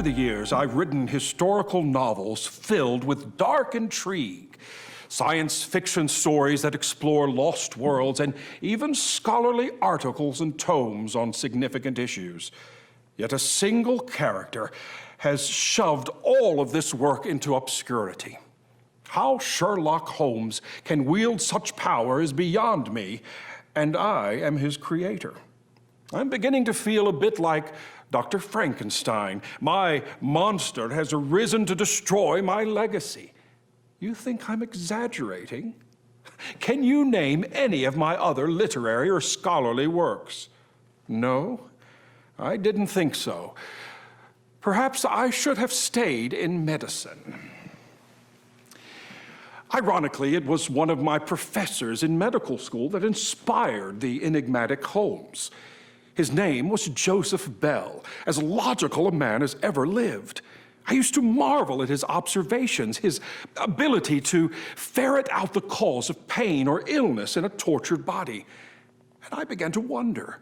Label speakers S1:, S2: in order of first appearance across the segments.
S1: the years, I've written historical novels filled with dark intrigue, science fiction stories that explore lost worlds, and even scholarly articles and tomes on significant issues. Yet a single character has shoved all of this work into obscurity. How Sherlock Holmes can wield such power is beyond me, and I am his creator. I'm beginning to feel a bit like Dr. Frankenstein. My monster has arisen to destroy my legacy. You think I'm exaggerating? Can you name any of my other literary or scholarly works? No, I didn't think so. Perhaps I should have stayed in medicine. Ironically, it was one of my professors in medical school that inspired the enigmatic Holmes. His name was Joseph Bell, as logical a man as ever lived. I used to marvel at his observations, his ability to ferret out the cause of pain or illness in a tortured body. And I began to wonder,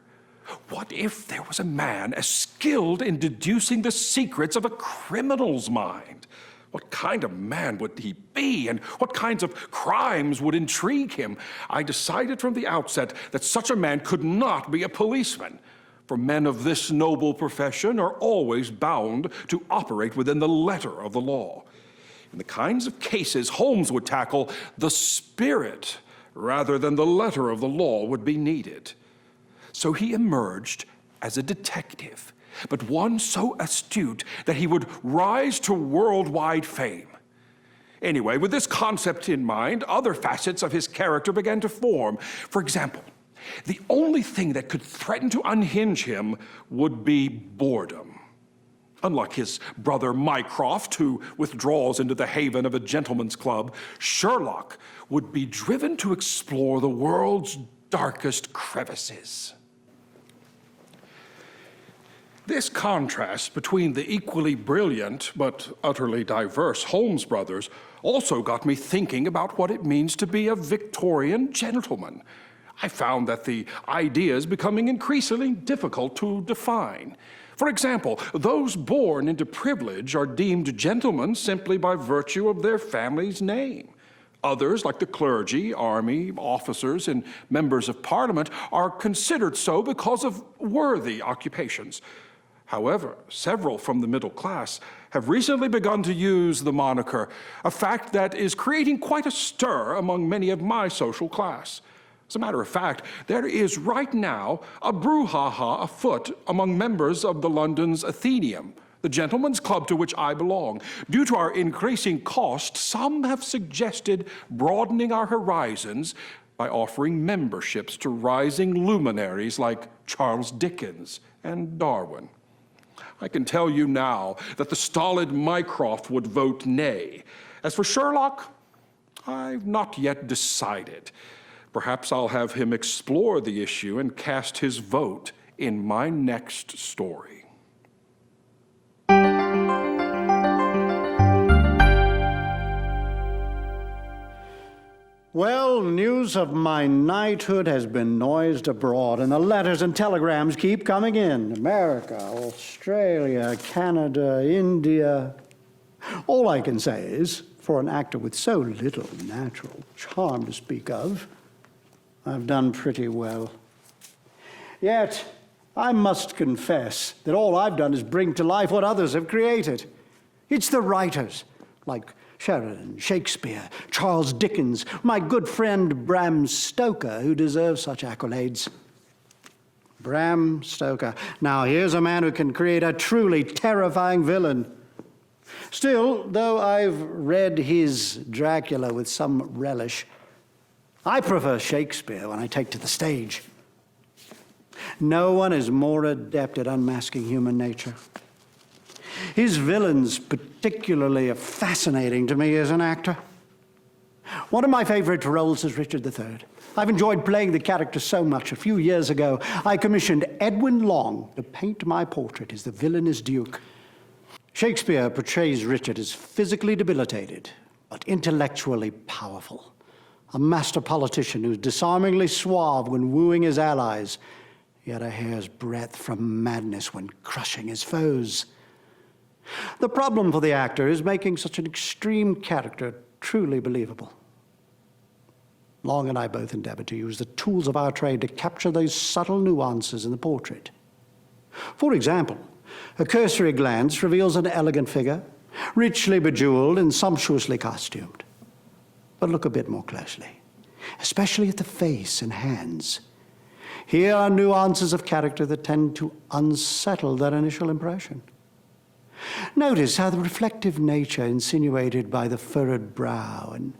S1: what if there was a man as skilled in deducing the secrets of a criminal's mind? What kind of man would he be, and what kinds of crimes would intrigue him? I decided from the outset that such a man could not be a policeman, for men of this noble profession are always bound to operate within the letter of the law. In the kinds of cases Holmes would tackle, the spirit rather than the letter of the law would be needed. So he emerged as a detective, but one so astute that he would rise to worldwide fame. Anyway, with this concept in mind, other facets of his character began to form. For example, the only thing that could threaten to unhinge him would be boredom. Unlike his brother Mycroft, who withdraws into the haven of a gentleman's club, Sherlock would be driven to explore the world's darkest crevices. This contrast between the equally brilliant but utterly diverse Holmes brothers also got me thinking about what it means to be a Victorian gentleman. I found that the idea is becoming increasingly difficult to define. For example, those born into privilege are deemed gentlemen simply by virtue of their family's name. Others, like the clergy, army, officers, and members of parliament, are considered so because of worthy occupations. However, several from the middle class have recently begun to use the moniker, a fact that is creating quite a stir among many of my social class. As a matter of fact, there is right now a brouhaha afoot among members of the London's Athenaeum, the gentlemen's club to which I belong. Due to our increasing cost, some have suggested broadening our horizons by offering memberships to rising luminaries like Charles Dickens and Darwin. I can tell you now that the stolid Mycroft would vote nay. As for Sherlock, I've not yet decided. Perhaps I'll have him explore the issue and cast his vote in my next story.
S2: Well, news of my knighthood has been noised abroad, and the letters and telegrams keep coming in. America, Australia, Canada, India. All I can say is, for an actor with so little natural charm to speak of, I've done pretty well. Yet, I must confess that all I've done is bring to life what others have created. It's the writers, like Sheridan, Shakespeare, Charles Dickens, my good friend Bram Stoker, who deserves such accolades. Bram Stoker. Now, here's a man who can create a truly terrifying villain. Still, though I've read his Dracula with some relish, I prefer Shakespeare when I take to the stage. No one is more adept at unmasking human nature. His villain's particularly fascinating to me as an actor. One of my favorite roles is Richard III. I've enjoyed playing the character so much. A few years ago, I commissioned Edwin Long to paint my portrait as the villainous Duke. Shakespeare portrays Richard as physically debilitated, but intellectually powerful. A master politician who's disarmingly suave when wooing his allies, yet a hair's breadth from madness when crushing his foes. The problem for the actor is making such an extreme character truly believable. Long and I both endeavored to use the tools of our trade to capture those subtle nuances in the portrait. For example, a cursory glance reveals an elegant figure, richly bejeweled and sumptuously costumed. But look a bit more closely, especially at the face and hands. Here are nuances of character that tend to unsettle that initial impression. Notice how the reflective nature insinuated by the furrowed brow and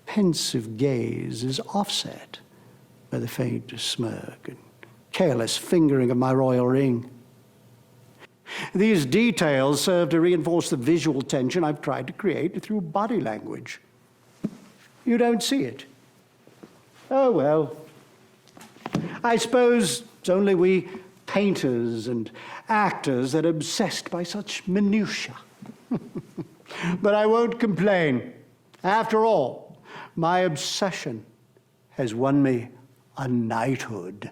S2: pensive gaze is offset by the faint smirk and careless fingering of my royal ring. These details serve to reinforce the visual tension I've tried to create through body language. You don't see it. Oh, well. I suppose it's only we painters and actors that are obsessed by such minutiae. But I won't complain. After all, my obsession has won me a knighthood.